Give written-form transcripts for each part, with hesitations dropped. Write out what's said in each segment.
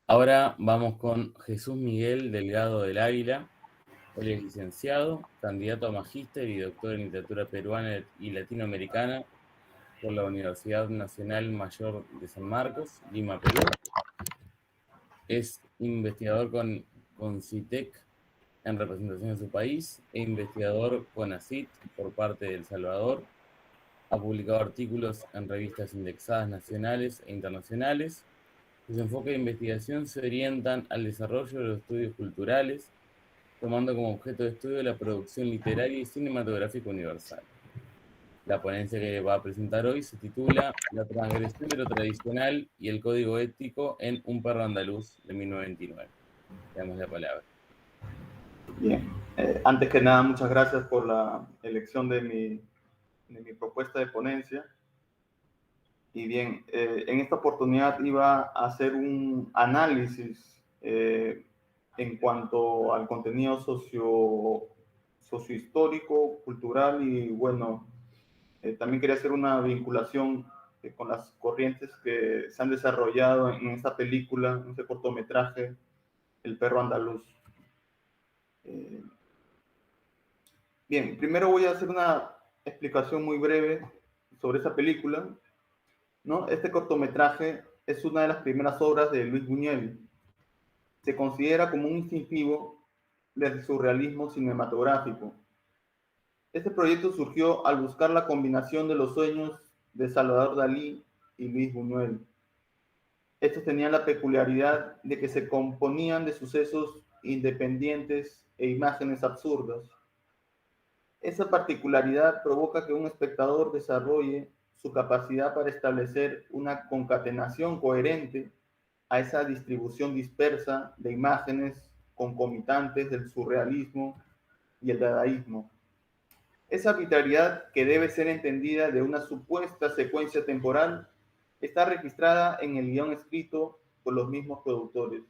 Ahora vamos con Jesús Miguel Delgado del Águila. Él es licenciado, candidato a magíster y doctor en literatura peruana y latinoamericana por la Universidad Nacional Mayor de San Marcos, Lima, Perú. Es investigador con CITEC en representación de su país e investigador con ACIT por parte de El Salvador. Ha publicado artículos en revistas indexadas nacionales e internacionales. Sus enfoques de investigación se orientan al desarrollo de los estudios culturales, tomando como objeto de estudio la producción literaria y cinematográfica universal. La ponencia que va a presentar hoy se titula La transgresión de lo tradicional y el código ético en Un perro andaluz de 1929. Le damos la palabra. Bien, antes que nada, muchas gracias por la elección de mi propuesta de ponencia. Y bien, en esta oportunidad iba a hacer un análisis en cuanto al contenido sociohistórico, cultural y bueno, también quería hacer una vinculación con las corrientes que se han desarrollado en esta película, en este cortometraje, El perro andaluz. Bien, primero voy a hacer una explicación muy breve sobre esta película, ¿no? Este cortometraje es una de las primeras obras de Luis Buñuel. Se considera como un instintivo del surrealismo cinematográfico. Este proyecto surgió al buscar la combinación de los sueños de Salvador Dalí y Luis Buñuel. Estos tenían la peculiaridad de que se componían de sucesos independientes e imágenes absurdas. Esa particularidad provoca que un espectador desarrolle su capacidad para establecer una concatenación coherente a esa distribución dispersa de imágenes concomitantes del surrealismo y el dadaísmo. Esa arbitrariedad, que debe ser entendida de una supuesta secuencia temporal, está registrada en el guión escrito por los mismos productores.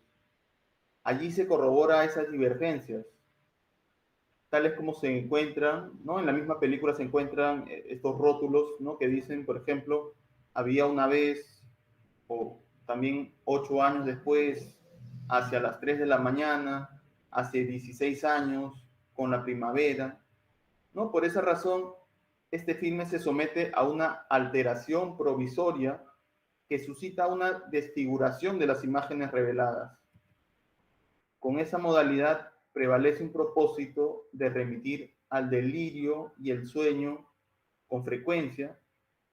Allí se corrobora esas divergencias, tales como se encuentran, ¿no? En la misma película se encuentran estos rótulos, ¿no? Que dicen, por ejemplo, había una vez, o también 8 años después, hacia las 3 de la mañana, hace 16 años, con la primavera, ¿no? Por esa razón, este filme se somete a una alteración provisoria que suscita una desfiguración de las imágenes reveladas. Con esa modalidad prevalece un propósito de remitir al delirio y el sueño con frecuencia,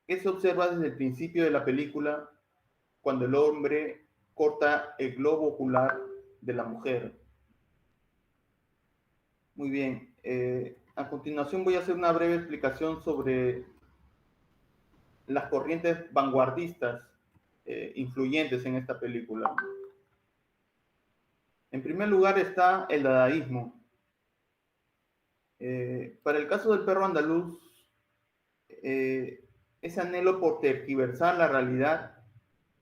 que se observa desde el principio de la película cuando el hombre corta el globo ocular de la mujer. Muy bien, a continuación voy a hacer una breve explicación sobre las corrientes vanguardistas influyentes en esta película. En primer lugar está el dadaísmo. Para el caso del perro andaluz, ese anhelo por tergiversar la realidad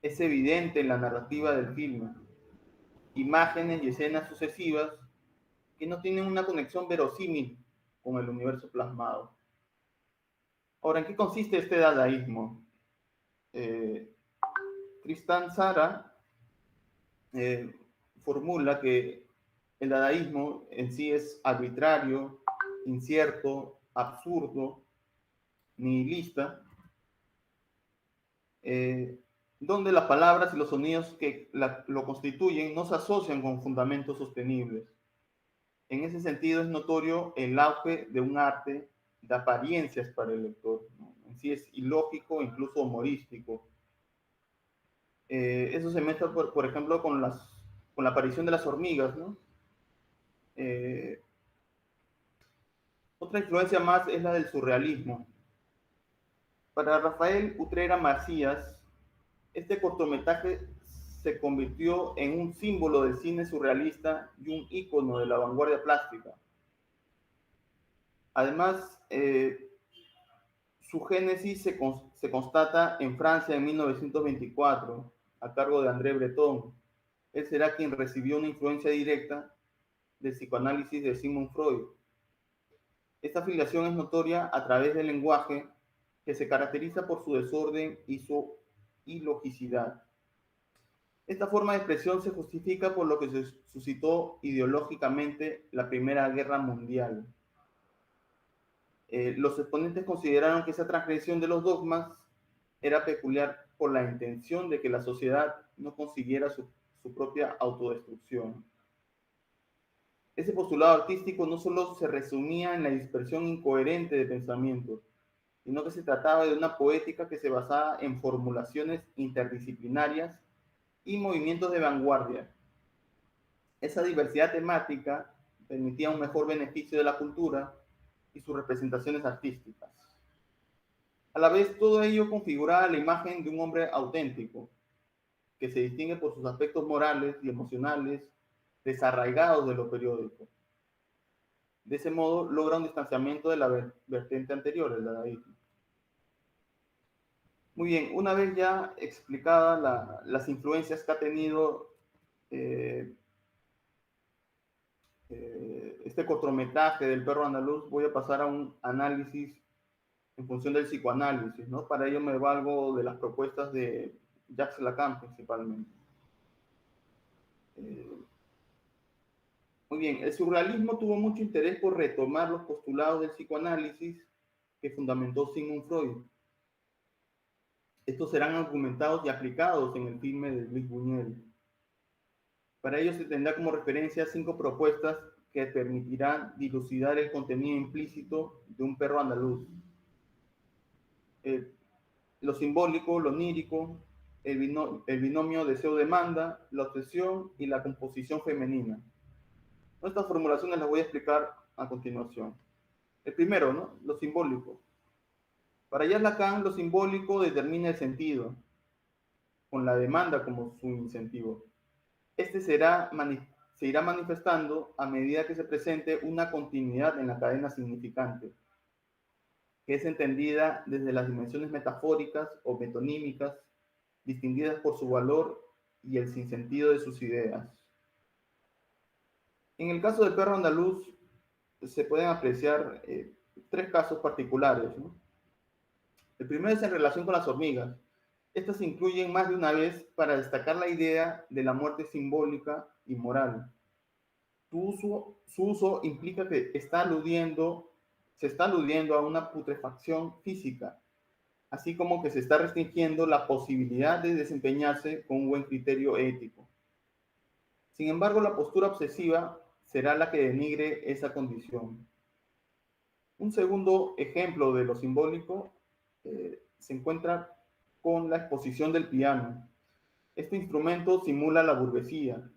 es evidente en la narrativa del filme. Imágenes y escenas sucesivas que no tienen una conexión verosímil con el universo plasmado. Ahora, ¿en qué consiste este dadaísmo? Tristan Tzara formula que el dadaísmo en sí es arbitrario, incierto, absurdo, nihilista, donde las palabras y los sonidos que lo constituyen no se asocian con fundamentos sostenibles. En ese sentido es notorio el auge de un arte de apariencias para el lector, ¿no? En sí es ilógico, incluso humorístico. Eso se mezcla, por ejemplo, con la aparición de las hormigas, ¿no? Otra influencia más es la del surrealismo. Para Rafael Utrera Macías, este cortometraje se convirtió en un símbolo del cine surrealista y un ícono de la vanguardia plástica. Además, su génesis se constata en Francia en 1924, a cargo de André Breton. Él será quien recibió una influencia directa del psicoanálisis de Sigmund Freud. Esta afiliación es notoria a través del lenguaje, que se caracteriza por su desorden y su ilogicidad. Esta forma de expresión se justifica por lo que se suscitó ideológicamente la Primera Guerra Mundial. Los exponentes consideraron que esa transgresión de los dogmas era peculiar por la intención de que la sociedad no consiguiera su propia autodestrucción. Ese postulado artístico no solo se resumía en la dispersión incoherente de pensamientos, sino que se trataba de una poética que se basaba en formulaciones interdisciplinarias y movimientos de vanguardia. Esa diversidad temática permitía un mejor beneficio de la cultura y sus representaciones artísticas. A la vez, todo ello configuraba la imagen de un hombre auténtico, que se distingue por sus aspectos morales y emocionales desarraigados de lo periódico. De ese modo, logra un distanciamiento de la vertiente anterior, el dadaísmo. Muy bien, una vez ya explicadas las influencias que ha tenido este cortometraje del perro andaluz, voy a pasar a un análisis en función del psicoanálisis, ¿no? Para ello me valgo de las propuestas de Jacques Lacan principalmente. Muy bien, el surrealismo tuvo mucho interés por retomar los postulados del psicoanálisis que fundamentó Sigmund Freud. Estos serán argumentados y aplicados en el filme de Luis Buñuel. Para ello se tendrá como referencia 5 propuestas que permitirán dilucidar el contenido implícito de un perro andaluz. Lo simbólico, lo onírico, el binomio deseo-demanda, la obsesión y la composición femenina. Estas formulaciones las voy a explicar a continuación. El primero, ¿no? Lo simbólico. Para Jacques Lacan, lo simbólico determina el sentido, con la demanda como su incentivo. Este se irá manifestando a medida que se presente una continuidad en la cadena significante, que es entendida desde las dimensiones metafóricas o metonímicas, distinguidas por su valor y el sinsentido de sus ideas. En el caso del perro andaluz, se pueden apreciar 3 casos particulares, ¿no? El primero es en relación con las hormigas. Estas se incluyen más de una vez para destacar la idea de la muerte simbólica y moral. Su uso implica que se está aludiendo a una putrefacción física, así como que se está restringiendo la posibilidad de desempeñarse con un buen criterio ético. Sin embargo, la postura obsesiva será la que denigre esa condición. Un segundo ejemplo de lo simbólico se encuentra con la exposición del piano. Este instrumento simula la burguesía.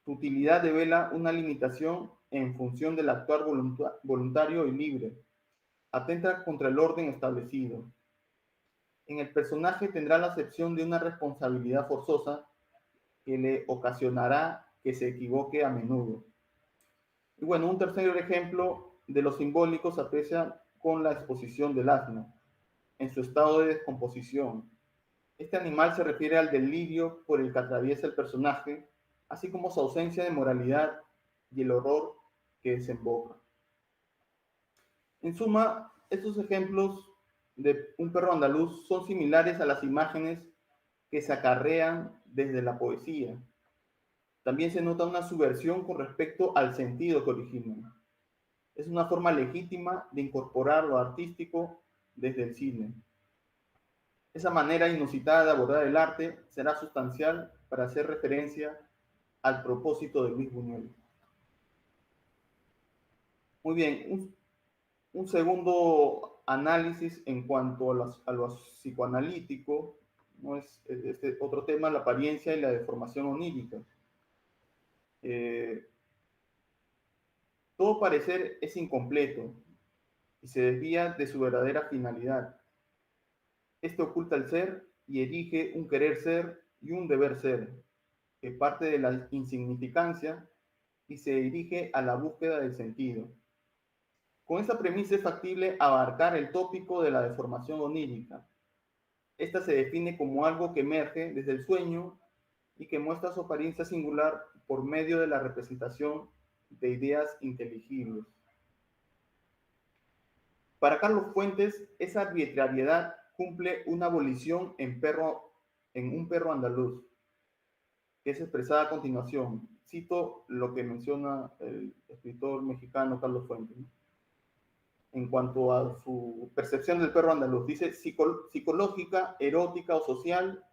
Su utilidad devela una limitación en función del actuar voluntario y libre. Atenta contra el orden establecido. En el personaje tendrá la acepción de una responsabilidad forzosa que le ocasionará que se equivoque a menudo. Y bueno, un tercer ejemplo de lo simbólico se aprecia con la exposición del asno, en su estado de descomposición. Este animal se refiere al delirio por el que atraviesa el personaje, así como su ausencia de moralidad y el horror que desemboca. En suma, estos ejemplos de un perro andaluz son similares a las imágenes que se acarrean desde la poesía. También se nota una subversión con respecto al sentido que originan. Es una forma legítima de incorporar lo artístico desde el cine. Esa manera inusitada de abordar el arte será sustancial para hacer referencia al propósito de Luis Buñuel. Muy bien, un segundo análisis en cuanto a lo psicoanalítico, ¿no? Es este otro tema, la apariencia y la deformación onírica. Todo parecer es incompleto y se desvía de su verdadera finalidad. Este oculta el ser y erige un querer ser y un deber ser, que parte de la insignificancia y se dirige a la búsqueda del sentido. Con esta premisa es factible abarcar el tópico de la deformación onírica. Esta se define como algo que emerge desde el sueño y que muestra su apariencia singular por medio de la representación de ideas inteligibles. Para Carlos Fuentes, esa arbitrariedad cumple una abolición en un perro andaluz. que es expresada a continuación. Cito lo que menciona el escritor mexicano Carlos Fuentes, ¿no? En cuanto a su percepción del perro andaluz. Dice, psicológica, erótica o social,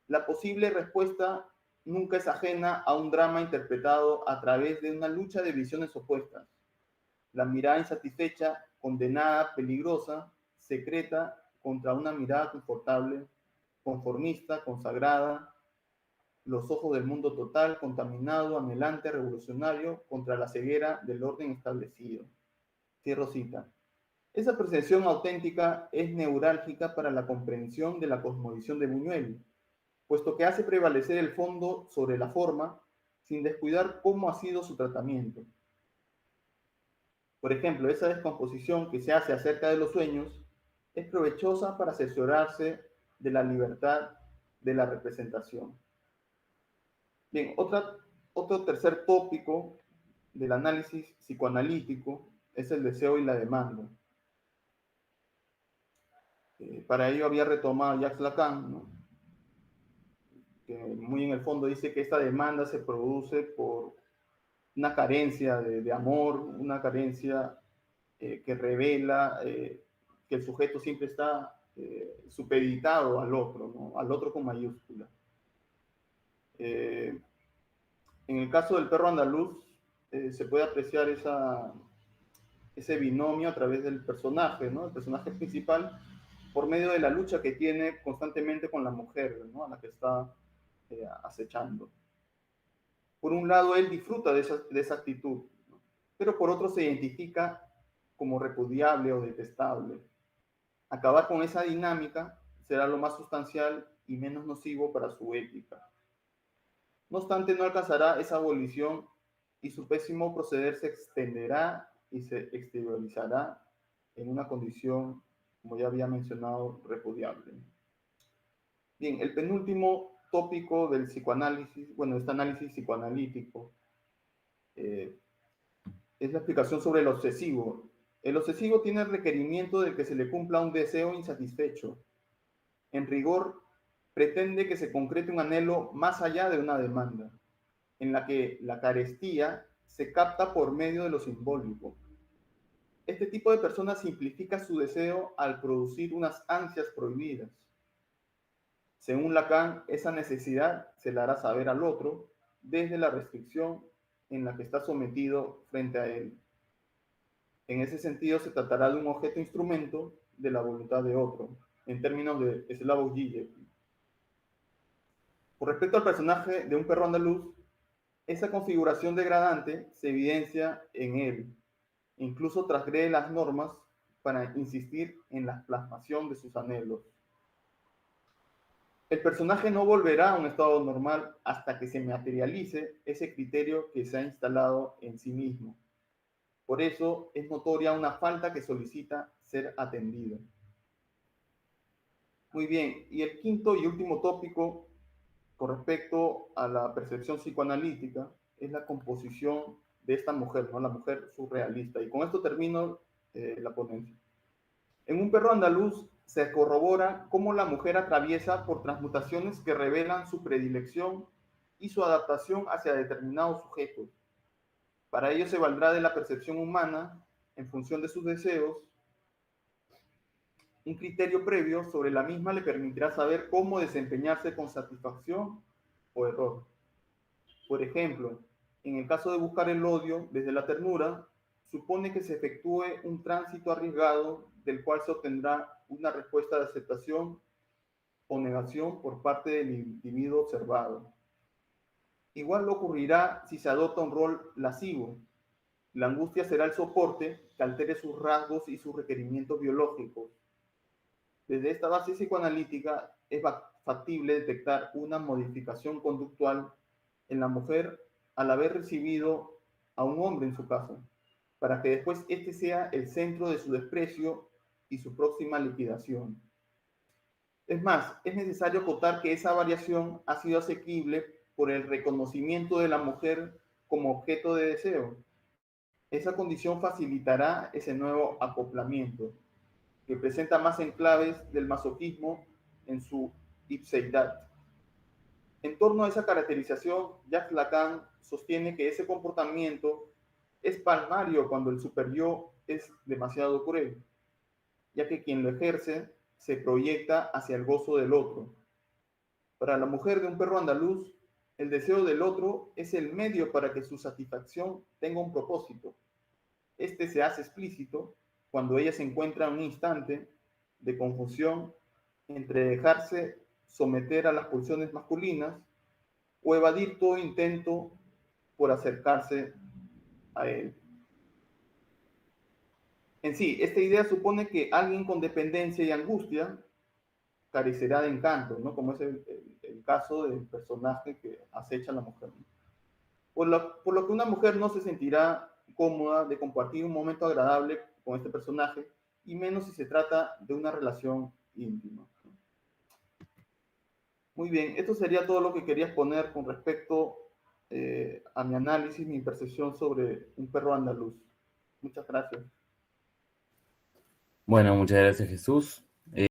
la posible respuesta nunca es ajena a un drama interpretado a través de una lucha de visiones opuestas. La mirada insatisfecha, condenada, peligrosa, secreta, contra una mirada confortable, conformista, consagrada, los ojos del mundo total, contaminado, anhelante, revolucionario, contra la ceguera del orden establecido. Cierro cita. Esa percepción auténtica es neurálgica para la comprensión de la cosmovisión de Buñuel, puesto que hace prevalecer el fondo sobre la forma, sin descuidar cómo ha sido su tratamiento. Por ejemplo, esa descomposición que se hace acerca de los sueños es provechosa para asesorarse de la libertad de la representación. Bien, otro tercer tópico del análisis psicoanalítico es el deseo y la demanda. Para ello había retomado Jacques Lacan, ¿no? Que muy en el fondo dice que esta demanda se produce por una carencia de amor, una carencia que revela que el sujeto siempre está supeditado al otro, ¿no? Al otro con mayúscula. En el caso del perro andaluz, se puede apreciar ese binomio a través del personaje, ¿no? El personaje principal, por medio de la lucha que tiene constantemente con la mujer, ¿no? A la que está acechando. Por un lado, él disfruta de esa actitud, ¿no? Pero por otro se identifica como repudiable o detestable. Acabar con esa dinámica será lo más sustancial y menos nocivo para su ética. No obstante, no alcanzará esa abolición y su pésimo proceder se extenderá y se exteriorizará en una condición, como ya había mencionado, repudiable. Bien, el penúltimo tópico del psicoanálisis, bueno, este análisis psicoanalítico, es la explicación sobre el obsesivo. El obsesivo tiene el requerimiento de que se le cumpla un deseo insatisfecho. En rigor, pretende que se concrete un anhelo más allá de una demanda, en la que la carestía se capta por medio de lo simbólico. Este tipo de persona simplifica su deseo al producir unas ansias prohibidas. Según Lacan, esa necesidad se la hará saber al otro desde la restricción en la que está sometido frente a él. En ese sentido, se tratará de un objeto instrumento de la voluntad de otro, en términos de Slavoj Žižek. Con respecto al personaje de un perro andaluz, esa configuración degradante se evidencia en él, incluso transgrede las normas para insistir en la plasmación de sus anhelos. El personaje no volverá a un estado normal hasta que se materialice ese criterio que se ha instalado en sí mismo. Por eso es notoria una falta que solicita ser atendida. Muy bien, y el quinto y último tópico con respecto a la percepción psicoanalítica es la composición de esta mujer, ¿no? La mujer surrealista. Y con esto termino la ponencia. En un perro andaluz se corrobora cómo la mujer atraviesa por transmutaciones que revelan su predilección y su adaptación hacia determinados sujetos. Para ello se valdrá de la percepción humana en función de sus deseos. Un criterio previo sobre la misma le permitirá saber cómo desempeñarse con satisfacción o error. Por ejemplo, en el caso de buscar el odio desde la ternura, supone que se efectúe un tránsito arriesgado del cual se obtendrá una respuesta de aceptación o negación por parte del individuo observado. Igual lo ocurrirá si se adopta un rol lascivo. La angustia será el soporte que altere sus rasgos y sus requerimientos biológicos. Desde esta base psicoanalítica es factible detectar una modificación conductual en la mujer al haber recibido a un hombre en su casa, para que después este sea el centro de su desprecio y su próxima liquidación. Es más, es necesario acotar que esa variación ha sido asequible por el reconocimiento de la mujer como objeto de deseo. Esa condición facilitará ese nuevo acoplamiento, que presenta más enclaves del masoquismo en su ipseidad. En torno a esa caracterización, Jacques Lacan sostiene que ese comportamiento es palmario cuando el superyo es demasiado cruel, ya que quien lo ejerce se proyecta hacia el gozo del otro. Para la mujer de un perro andaluz, el deseo del otro es el medio para que su satisfacción tenga un propósito. Este se hace explícito cuando ella se encuentra en un instante de confusión entre dejarse someter a las pulsiones masculinas o evadir todo intento por acercarse a él. En sí, esta idea supone que alguien con dependencia y angustia carecerá de encanto, ¿no? Como es el caso del personaje que acecha a la mujer, ¿no? Por lo que una mujer no se sentirá cómoda de compartir un momento agradable con este personaje, y menos si se trata de una relación íntima. Muy bien, esto sería todo lo que quería exponer con respecto a mi análisis, mi percepción sobre un perro andaluz. Muchas gracias. Bueno, muchas gracias, Jesús.